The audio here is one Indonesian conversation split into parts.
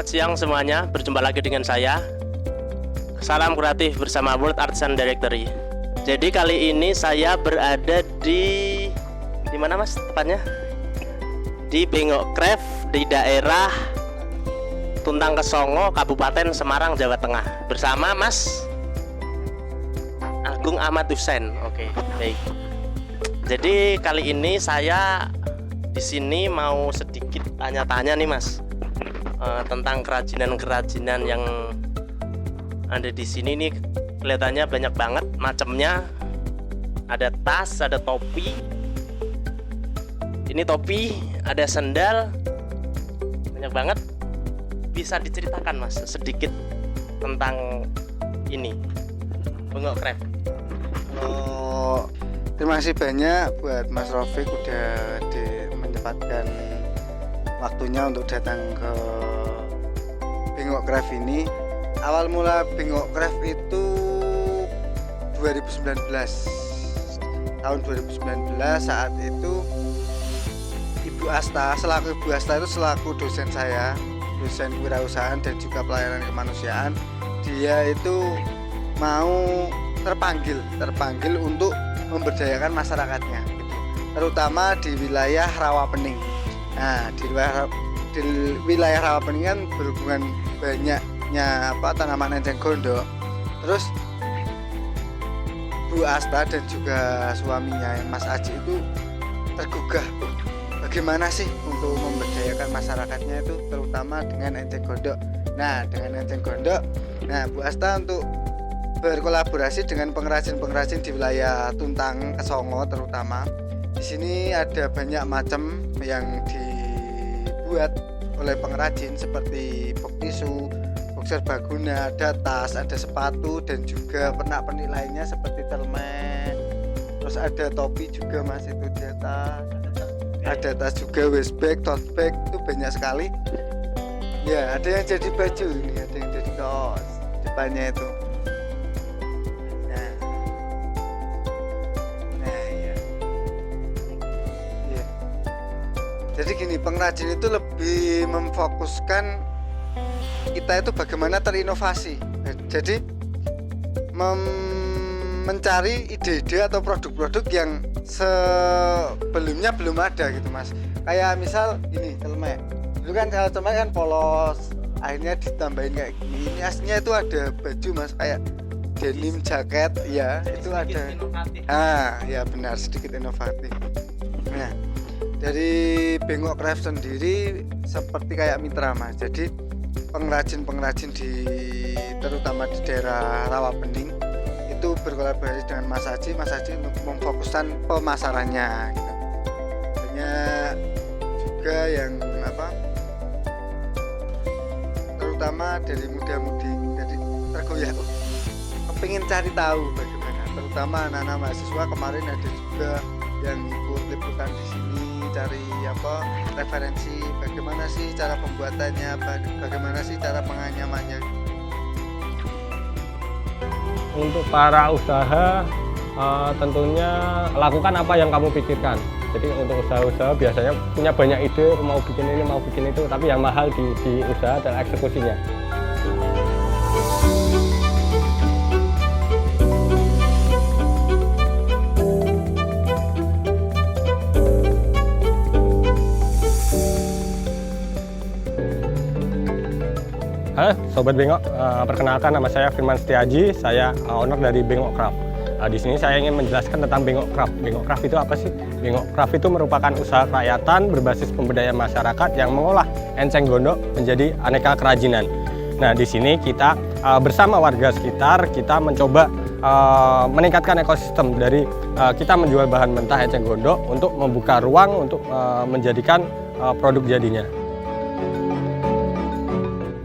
siang semuanya, berjumpa lagi dengan saya. Salam kreatif bersama World Artisan Directory. Jadi kali ini saya berada di mana Mas tepatnya? Di Bengok Craft di daerah Tuntang Kesongo, Kabupaten Semarang, Jawa Tengah, bersama Mas Agung Ahmad Hussein. Oke, baik. Jadi kali ini saya di sini mau sedikit tanya-tanya nih Mas, tentang kerajinan-kerajinan yang ada di sini nih. Kelihatannya banyak banget macamnya. Ada tas, ada topi. Ini topi, ada sandal. Banyak banget. Bisa diceritakan Mas sedikit tentang ini Bengok Craft? Terima kasih banyak buat Mas Rofik udah menyempatkan waktunya untuk datang ke Bengok Craft ini. Awal mula Bengok Craft itu 2019. Tahun 2019 saat itu Ibu Asta, selaku Ibu Asta itu selaku dosen saya, dosen kewirausahaan dan juga pelayanan kemanusiaan, dia itu mau terpanggil untuk memberdayakan masyarakatnya gitu. Terutama di wilayah Rawapening. Nah, di wilayah Rawapening kan berhubungan banyaknya tanaman enceng gondok. Terus Bu Asta dan juga suaminya Mas Aji itu tergugah tuh, bagaimana sih untuk memberdayakan masyarakatnya itu terutama dengan enceng gondok. Nah, dengan enceng gondok, Bu Asta untuk berkolaborasi dengan pengrajin-pengrajin di wilayah Tuntang Kesongo terutama. Di sini ada banyak macam yang dibuat oleh pengrajin seperti box tisu, box serbaguna, ada tas, ada sepatu dan juga pernak-pernik lainnya seperti celmek. Terus ada topi juga Mas, itu di atas. Ada tas juga, waist bag, tote bag, itu banyak sekali. Ya, ada yang jadi baju ini, ada yang jadi kaos depannya itu. Jadi gini, pengrajin itu lebih memfokuskan kita itu bagaimana terinovasi. Jadi mencari ide-ide atau produk-produk yang sebelumnya belum ada gitu Mas. Kayak misal ini celmek. Dulu kan kalau celmek kan polos, akhirnya ditambahin kayak gini. Ini aslinya itu ada baju Mas, kayak denim jaket, ya itu ada. Ya benar, sedikit inovatif. Nah, dari Bengok Craft sendiri seperti kayak mitra Mas. Jadi pengrajin-pengrajin terutama di daerah Rawapening itu berkolaborasi dengan Mas Haji untuk memfokuskan pemasarannya gitu. Banyak juga yang terutama dari muda-mudi, jadi tergoyah kepingin cari tahu bagaimana, terutama anak-anak mahasiswa. Kemarin ada juga yang ikut liputan di sini cari referensi bagaimana sih cara pembuatannya, bagaimana sih cara penganyamannya. Untuk para usaha tentunya lakukan apa yang kamu pikirkan. Jadi untuk usaha-usaha biasanya punya banyak ide, mau bikin ini mau bikin itu, tapi yang mahal di usaha adalah eksekusinya. Halo Sobat Bengok, perkenalkan nama saya Firman Setiaji, saya owner dari Bengok Craft. Di sini saya ingin menjelaskan tentang Bengok Craft. Bengok Craft itu apa sih? Bengok Craft itu merupakan usaha kerakyatan berbasis pemberdayaan masyarakat yang mengolah enceng gondok menjadi aneka kerajinan. Nah, di sini kita bersama warga sekitar kita mencoba meningkatkan ekosistem dari kita menjual bahan mentah enceng gondok untuk membuka ruang untuk menjadikan produk jadinya.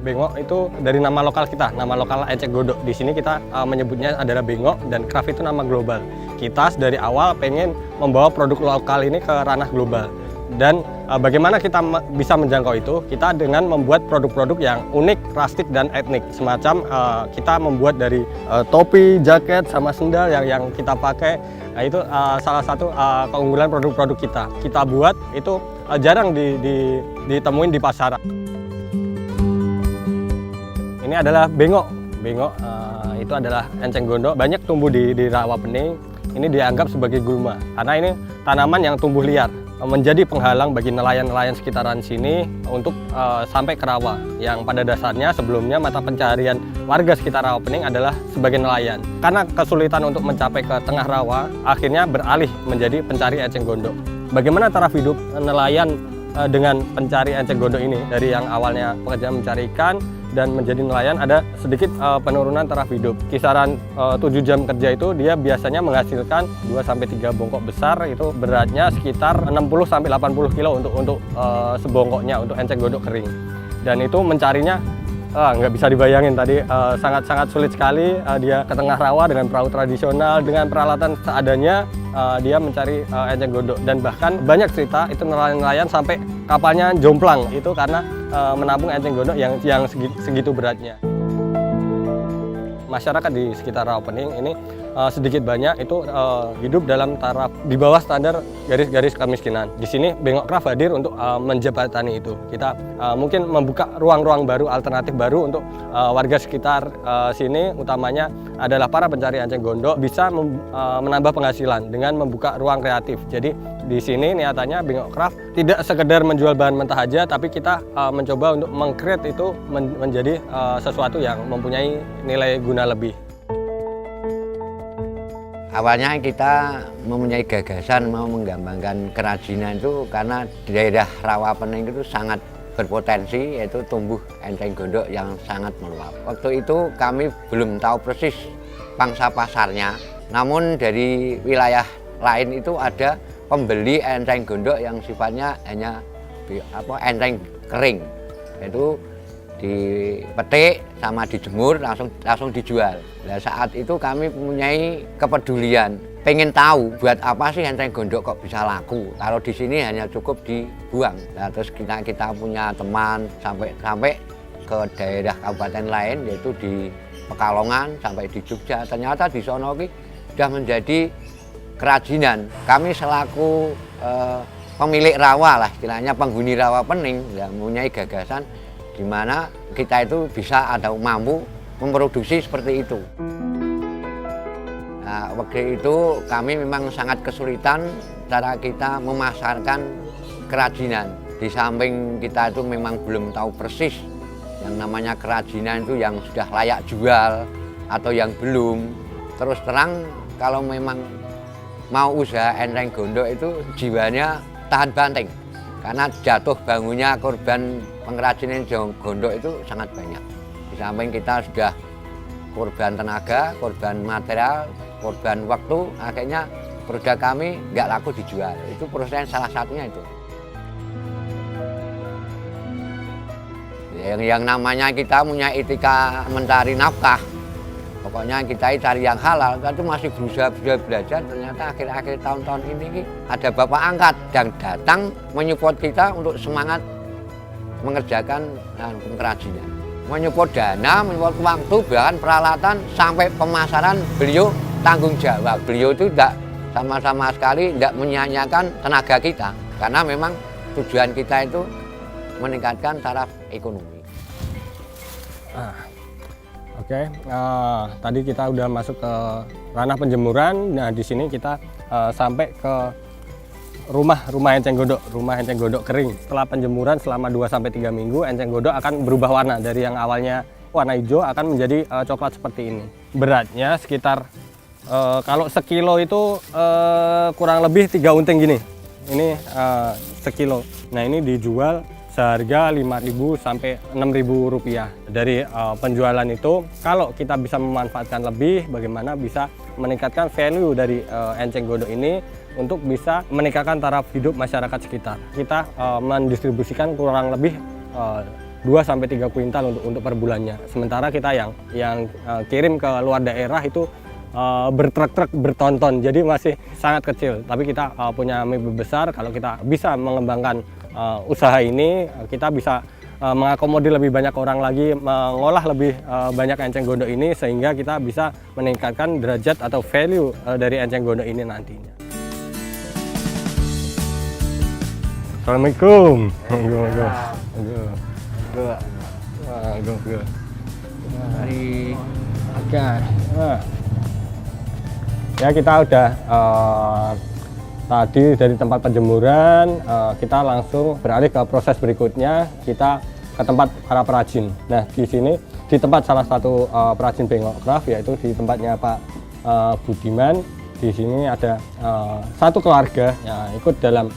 Bengok itu dari nama lokal kita, nama lokal enceng gondok. Di sini kita menyebutnya adalah Bengok, dan Craft itu nama global. Kita dari awal pengen membawa produk lokal ini ke ranah global. Dan bagaimana kita bisa menjangkau itu? Kita dengan membuat produk-produk yang unik, rustic, dan etnik. Semacam kita membuat dari topi, jaket, sama sendal yang kita pakai. Nah, itu salah satu keunggulan produk-produk kita. Kita buat itu jarang ditemuin di pasaran. Ini adalah bengok. Bengok itu adalah enceng gondok, banyak tumbuh di rawa pening. Ini dianggap sebagai gulma karena ini tanaman yang tumbuh liar, menjadi penghalang bagi nelayan-nelayan sekitaran sini untuk sampai ke rawa yang pada dasarnya sebelumnya mata pencaharian warga sekitar rawa pening adalah sebagai nelayan. Karena kesulitan untuk mencapai ke tengah rawa, akhirnya beralih menjadi pencari enceng gondok. Bagaimana taraf hidup nelayan dengan pencari enceng gondok ini? Dari yang awalnya pekerjaan mencari ikan dan menjadi nelayan, ada sedikit penurunan taraf hidup. Kisaran 7 jam kerja itu dia biasanya menghasilkan 2-3 bongkok besar, itu beratnya sekitar 60-80 kilo untuk sebongkoknya, untuk enceng gondok kering. Dan itu mencarinya nggak bisa dibayangin tadi, sangat-sangat sulit sekali. Dia ke tengah rawa dengan perahu tradisional, dengan peralatan seadanya, dia mencari enceng gondok. Dan bahkan banyak cerita itu nelayan-nelayan sampai kapalnya jomplang, itu karena menampung enceng gondok yang segitu beratnya. Masyarakat di sekitar rawa pening ini sedikit banyak itu hidup dalam taraf di bawah standar garis kemiskinan. Di sini Bengok Craft hadir untuk menjembatani itu. Kita mungkin membuka ruang-ruang baru, alternatif baru untuk warga sekitar sini, utamanya adalah para pencari enceng gondok, bisa menambah penghasilan dengan membuka ruang kreatif. Jadi di sini niatannya Bengok Craft tidak sekedar menjual bahan mentah aja, tapi kita mencoba untuk meng-create itu menjadi sesuatu yang mempunyai nilai guna lebih. Awalnya kita mempunyai gagasan mau mengembangkan kerajinan itu karena daerah rawa pening itu sangat berpotensi, yaitu tumbuh enceng gondok yang sangat meluap. Waktu itu kami belum tahu persis pangsa pasarnya, namun dari wilayah lain itu ada pembeli enceng gondok yang sifatnya hanya enceng kering, yaitu dipetik sama dijemur langsung dijual. Nah, saat itu kami mempunyai kepedulian, pengen tahu buat apa sih enceng gondok kok bisa laku. Kalau di sini hanya cukup dibuang. Nah, terus kita punya teman sampai ke daerah kabupaten lain, yaitu di Pekalongan sampai di Jogja. Ternyata di sono sudah menjadi kerajinan. Kami selaku pemilik rawa lah, istilahnya penghuni rawa pening, yang mempunyai gagasan di mana kita itu bisa ada mampu memproduksi seperti itu. Nah, waktu itu kami memang sangat kesulitan cara kita memasarkan kerajinan. Di samping kita itu memang belum tahu persis yang namanya kerajinan itu yang sudah layak jual atau yang belum. Terus terang kalau memang mau usaha enceng gondok itu jiwanya tahan banting. Karena jatuh bangunnya korban pengrajinan gondok itu sangat banyak. Di samping kita sudah korban tenaga, korban material, korban waktu, akhirnya produk kami nggak laku dijual. Itu proses salah satunya itu. Yang namanya kita punya etika mencari nafkah. Pokoknya kita cari yang halal, kita itu masih berusaha belajar. Ternyata akhir-akhir tahun-tahun ini ada bapak angkat yang datang menyupport kita untuk semangat mengerjakan kerajinan. Menyupport dana, menyupport waktu, bahkan peralatan, sampai pemasaran beliau tanggung jawab. Beliau itu tidak sama-sama sekali tidak menyia-nyiakan tenaga kita. Karena memang tujuan kita itu meningkatkan taraf ekonomi. Oke, tadi kita udah masuk ke ranah penjemuran. Nah, di sini kita sampai ke rumah enceng gondok kering. Setelah penjemuran selama 2-3 minggu, enceng gondok akan berubah warna dari yang awalnya warna hijau akan menjadi coklat seperti ini. Beratnya sekitar kalau sekilo itu kurang lebih 3 unting gini. Ini sekilo. Nah, ini dijual seharga Rp5.000 sampai Rp6.000. Dari penjualan itu, kalau kita bisa memanfaatkan lebih, bagaimana bisa meningkatkan value dari enceng gondok ini untuk bisa meningkatkan taraf hidup masyarakat sekitar. Kita mendistribusikan kurang lebih 2-3 kuintal untuk per bulannya. Sementara kita yang kirim ke luar daerah itu bertruk-truk bertonton, jadi masih sangat kecil. Tapi kita punya mimpi besar, kalau kita bisa mengembangkan usaha ini, kita bisa mengakomodir lebih banyak orang lagi, mengolah lebih banyak enceng gondok ini, sehingga kita bisa meningkatkan derajat atau value dari enceng gondok ini nantinya. Assalamualaikum. Dari agar. Nah. Ya kita udah tadi dari tempat penjemuran, kita langsung beralih ke proses berikutnya, kita ke tempat para perajin. Nah di sini di tempat salah satu perajin Bengok Craft, yaitu di tempatnya Pak Budiman. Di sini ada satu keluarga yang ikut dalam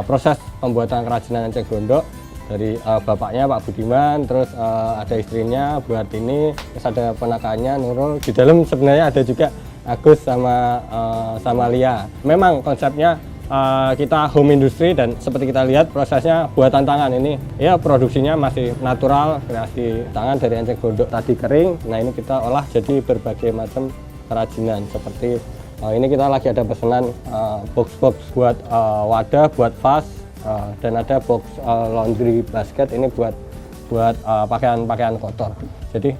proses pembuatan kerajinan enceng gondok. Dari bapaknya Pak Budiman, terus ada istrinya Bu Hartini, terus ada ponakannya Nurul. Di dalam sebenarnya ada juga Agus sama Lia. Memang konsepnya kita home industry, dan seperti kita lihat prosesnya buatan tangan ini. Ya produksinya masih natural, kreasi tangan dari enceng gondok tadi kering. Nah ini kita olah jadi berbagai macam kerajinan. Seperti ini kita lagi ada pesanan box-box buat wadah, buat vas. Dan ada box laundry basket ini buat pakaian kotor. Jadi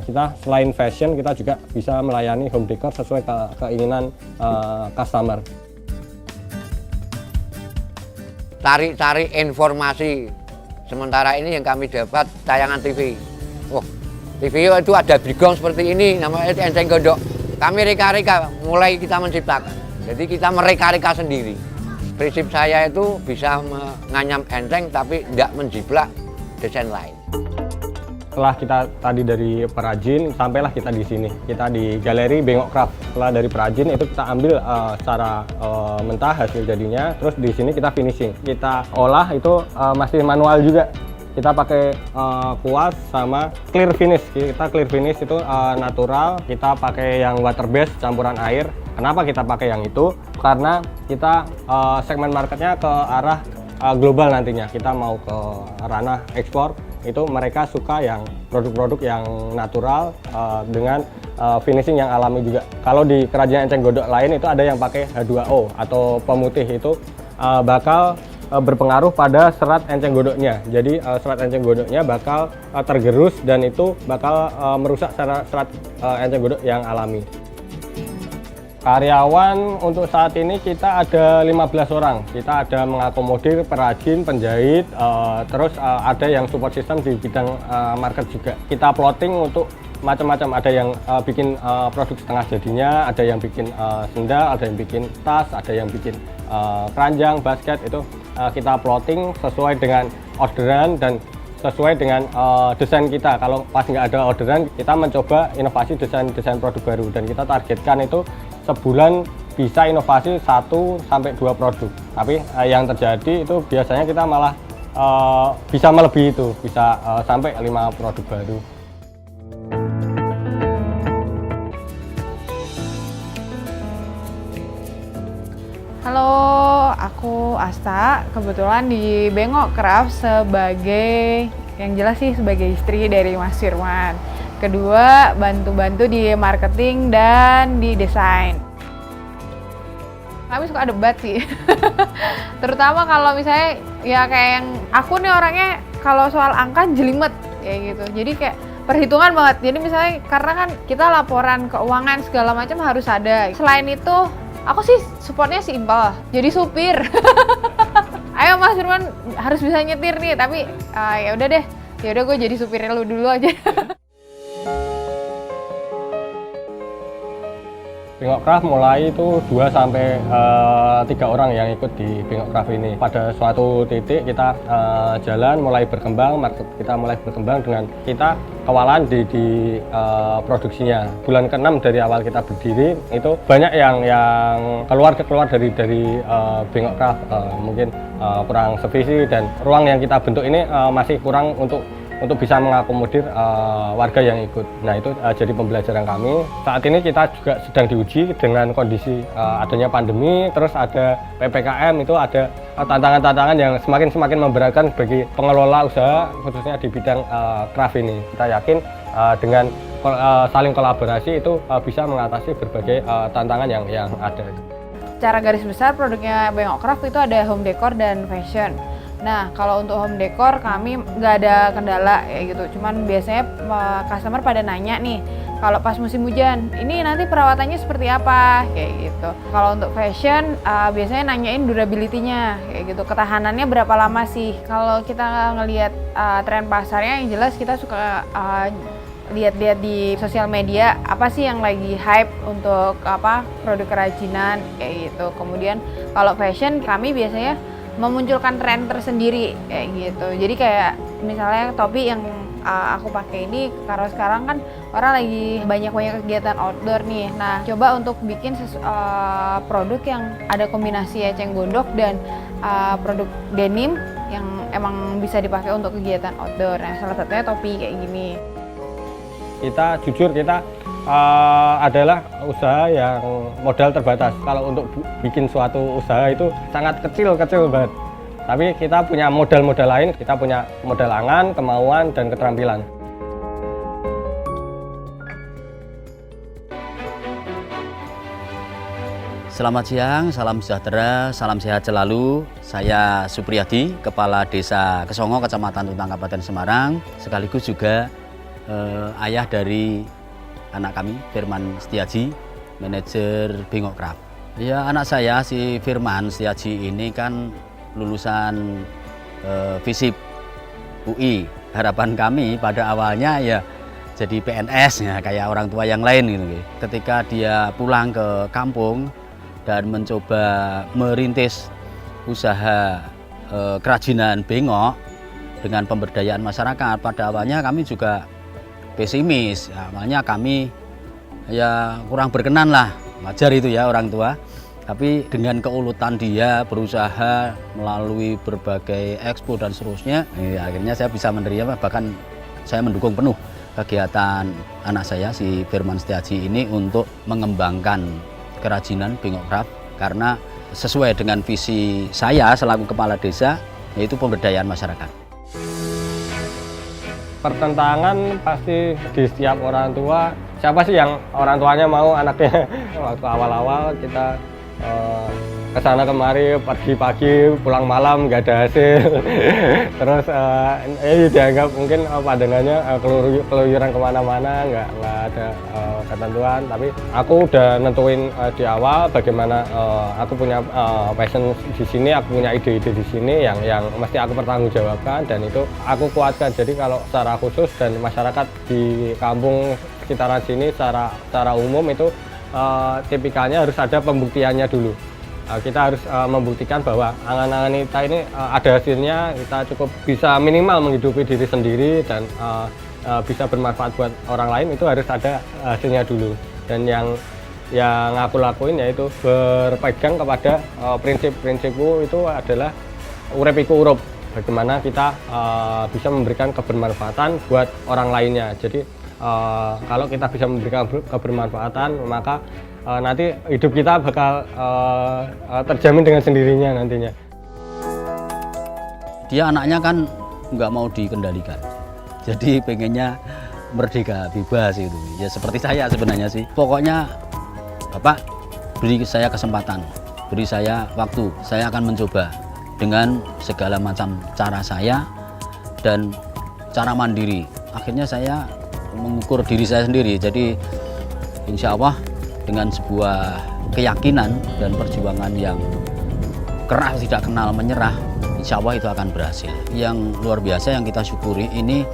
kita selain fashion, kita juga bisa melayani home decor sesuai keinginan customer. Cari informasi. Sementara ini yang kami dapat tayangan TV. Wah, TV itu ada brigong seperti ini, namanya enceng gondok. Kami reka-reka, mulai kita menciptakan. Jadi kita mereka-reka sendiri. Prinsip saya itu bisa menganyam enceng tapi tidak menjiplak desain lain. Setelah kita tadi dari perajin, sampailah kita di sini. Kita di Galeri Bengok Craft. Setelah dari perajin itu kita ambil secara mentah hasil jadinya, terus di sini kita finishing. Kita olah itu masih manual juga. Kita pakai kuas sama clear finish. Kita clear finish itu natural. Kita pakai yang water base campuran air. Kenapa kita pakai yang itu? Karena kita segmen marketnya ke arah global nantinya. Kita mau ke ranah ekspor. Itu mereka suka yang produk-produk yang natural dengan finishing yang alami juga. Kalau di kerajinan enceng gondok lain itu ada yang pakai H2O atau pemutih, itu bakal berpengaruh pada serat enceng gondoknya. Jadi serat enceng gondoknya bakal tergerus dan itu bakal merusak serat enceng gondok yang alami. Karyawan untuk saat ini kita ada 15 orang. Kita ada mengakomodir perajin, penjahit, terus ada yang support system di bidang market juga. Kita plotting untuk macam-macam, ada yang bikin produk setengah jadinya, ada yang bikin sendal, ada yang bikin tas, ada yang bikin keranjang, basket. Itu kita plotting sesuai dengan orderan dan sesuai dengan desain kita. Kalau pas nggak ada orderan, kita mencoba inovasi desain produk baru, dan kita targetkan itu sebulan bisa inovasi 1 sampai 2 produk. Tapi yang terjadi itu biasanya kita malah bisa melebihi itu, bisa sampai 5 produk baru. Halo, aku Asta. Kebetulan di Bengok Craft sebagai, yang jelas sih sebagai istri dari Mas Firman. Kedua, bantu-bantu di marketing dan di desain. Kami suka debat sih. Terutama kalau misalnya ya kayak yang aku nih orangnya kalau soal angka jelimet kayak gitu. Jadi kayak perhitungan banget. Jadi misalnya karena kan kita laporan keuangan segala macam harus ada. Selain itu, aku sih supportnya simpel. Jadi supir. Ayo Mas Firman harus bisa nyetir nih, tapi ya udah deh. Ya udah gue jadi supirnya lu dulu aja. Bengok Craft mulai itu 2 sampai 3 orang yang ikut di Bengok Craft ini. Pada suatu titik kita jalan mulai berkembang, market kita mulai berkembang dengan kita kewalahan di produksinya. Bulan ke-6 dari awal kita berdiri itu banyak yang keluar dari Bengok Craft, mungkin kurang sevisi, dan ruang yang kita bentuk ini masih kurang untuk bisa mengakomodir warga yang ikut. Nah itu jadi pembelajaran kami. Saat ini kita juga sedang diuji dengan kondisi adanya pandemi, terus ada PPKM, itu ada tantangan-tantangan yang semakin memberatkan bagi pengelola usaha, khususnya di bidang craft ini. Kita yakin dengan saling kolaborasi itu bisa mengatasi berbagai tantangan yang ada. Secara garis besar produknya Bengok Craft itu ada home decor dan fashion. Nah, kalau untuk home decor kami nggak ada kendala ya gitu. Cuman biasanya customer pada nanya nih, kalau pas musim hujan, ini nanti perawatannya seperti apa kayak gitu. Kalau untuk fashion biasanya nanyain durability-nya kayak gitu. Ketahanannya berapa lama sih? Kalau kita ngelihat tren pasarnya, yang jelas kita suka lihat-lihat di sosial media apa sih yang lagi hype untuk produk kerajinan kayak gitu. Kemudian kalau fashion kami biasanya memunculkan tren tersendiri kayak gitu. Jadi kayak misalnya topi yang aku pakai ini, karena sekarang kan orang lagi banyak kegiatan outdoor nih. Nah, coba untuk bikin produk yang ada kombinasi eceng gondok dan produk denim yang emang bisa dipakai untuk kegiatan outdoor. Nah, salah satunya topi kayak gini. Kita jujur, kita adalah usaha yang modal terbatas. Kalau untuk bikin suatu usaha itu sangat kecil banget. Tapi kita punya modal-modal lain, kita punya modal angan, kemauan, dan keterampilan. Selamat siang, salam sejahtera, salam sehat selalu. Saya Supriyadi, Kepala Desa Kesongo, Kecamatan Tuntang, Kabupaten Semarang. Sekaligus juga ayah dari anak kami, Firman Setiaji, manajer Bengok Craft. Ya, anak saya si Firman Setiaji ini kan lulusan FISIP UI. Harapan kami pada awalnya ya jadi PNS ya, kayak orang tua yang lain gitu. Ketika dia pulang ke kampung dan mencoba merintis usaha kerajinan bengok dengan pemberdayaan masyarakat, pada awalnya kami juga pesimis. Awalnya kami ya kurang berkenan lah, wajar itu ya orang tua. Tapi dengan keulutan dia berusaha melalui berbagai expo dan seterusnya, akhirnya saya bisa menerima, bahkan saya mendukung penuh kegiatan anak saya si Firman Setiaji ini untuk mengembangkan kerajinan Bengok Craft, karena sesuai dengan visi saya selaku kepala desa, yaitu pemberdayaan masyarakat. Pertentangan pasti di setiap orang tua. Siapa sih yang orang tuanya mau anaknya? Waktu awal-awal kita kesana kemari, pagi-pagi pulang malam nggak ada hasil. Terus dianggap mungkin pandangannya keluyuran kemana-mana, nggak ada ketentuan. Tapi aku udah nentuin di awal bagaimana aku punya passion di sini, aku punya ide-ide di sini yang mesti aku pertanggungjawabkan, dan itu aku kuatkan. Jadi kalau secara khusus dan masyarakat di kampung sekitaran sini secara umum itu tipikalnya harus ada pembuktiannya dulu. Kita harus membuktikan bahwa angan-angan kita ini ada hasilnya, kita cukup bisa minimal menghidupi diri sendiri dan bisa bermanfaat buat orang lain, itu harus ada hasilnya dulu. Dan yang aku lakuin yaitu berpegang kepada prinsip-prinsipku itu adalah urip iku urup. Bagaimana kita bisa memberikan kebermanfaatan buat orang lainnya. Jadi kalau kita bisa memberikan kebermanfaatan, maka nanti hidup kita bakal terjamin dengan sendirinya nantinya. Dia anaknya kan nggak mau dikendalikan, jadi pengennya merdeka, bebas itu. Ya seperti saya sebenarnya sih. Pokoknya Bapak beri saya kesempatan, beri saya waktu, saya akan mencoba dengan segala macam cara saya dan cara mandiri. Akhirnya saya mengukur diri saya sendiri. Jadi insya Allah dengan sebuah keyakinan dan perjuangan yang keras, tidak kenal menyerah, insya Allah itu akan berhasil. Yang luar biasa yang kita syukuri ini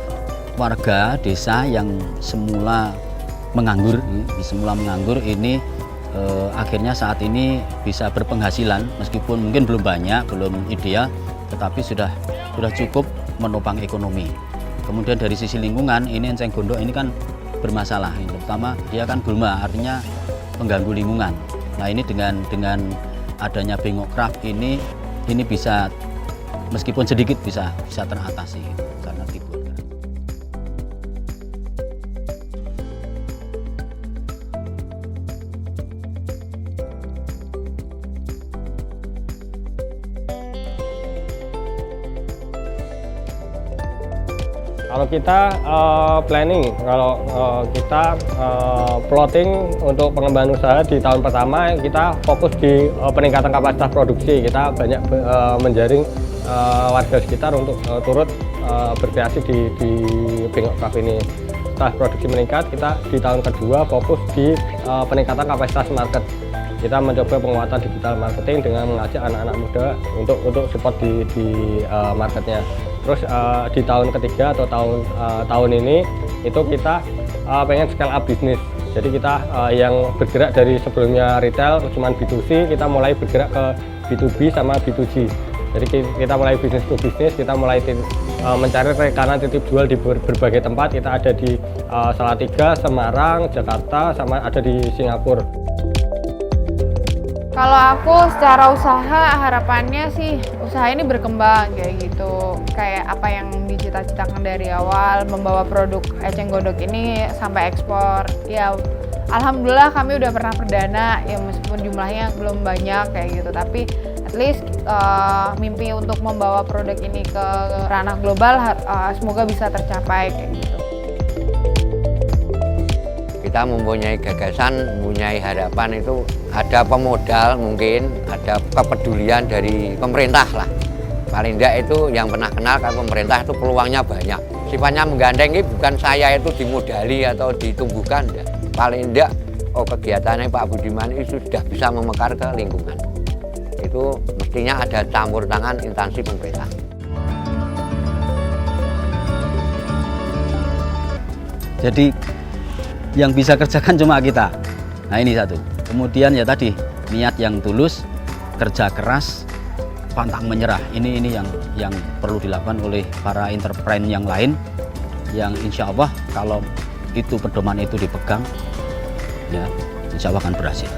warga desa yang semula menganggur ini akhirnya saat ini bisa berpenghasilan, meskipun mungkin belum banyak, belum ideal, tetapi sudah cukup menopang ekonomi. Kemudian dari sisi lingkungan, ini enceng gondok ini kan bermasalah. Pertama, dia kan gulma, artinya mengganggu lingkungan. Nah, ini dengan adanya Bengok Craft ini bisa, meskipun sedikit bisa teratasi karena dibuat. Kalau kita planning, kalau kita plotting untuk pengembangan usaha di tahun pertama, kita fokus di peningkatan kapasitas produksi. Kita banyak menjaring warga sekitar untuk turut berkreasi di Bengok Craft ini. Setelah produksi meningkat, kita di tahun kedua fokus di peningkatan kapasitas market. Kita mencoba penguatan digital marketing dengan mengajak anak-anak muda untuk support di marketnya. Terus di tahun ketiga atau tahun ini itu kita pengen scale up bisnis. Jadi kita yang bergerak dari sebelumnya retail cuman B2C, kita mulai bergerak ke B2B sama B2G. Jadi kita mulai bisnis to bisnis, kita mulai mencari rekanan titip jual di berbagai tempat. Kita ada di Salatiga, Semarang, Jakarta, sama ada di Singapura. Kalau aku secara usaha harapannya sih usaha ini berkembang kayak gitu. Kayak apa yang dicita-citakan dari awal, membawa produk eceng gondok ini sampai ekspor. Ya alhamdulillah kami udah pernah perdana ya meskipun jumlahnya belum banyak kayak gitu. Tapi at least mimpi untuk membawa produk ini ke ranah global semoga bisa tercapai kayak gitu. Kita mempunyai gagasan, mempunyai harapan itu ada pemodal mungkin, ada kepedulian dari pemerintah lah. Paling tidak itu yang pernah kenal kan pemerintah itu peluangnya banyak. Sifatnya menggandeng ini bukan saya itu dimodali atau ditumbuhkan. Ya. Paling tidak kegiatannya Pak Budiman itu sudah bisa memekar ke lingkungan. Itu mestinya ada campur tangan instansi pemerintah. Jadi yang bisa kerjakan cuma kita. Nah ini satu. Kemudian ya tadi niat yang tulus, kerja keras, pantang menyerah. Ini yang perlu dilakukan oleh para entrepreneur yang lain. Yang insya Allah kalau itu pedoman itu dipegang, ya insya Allah akan berhasil.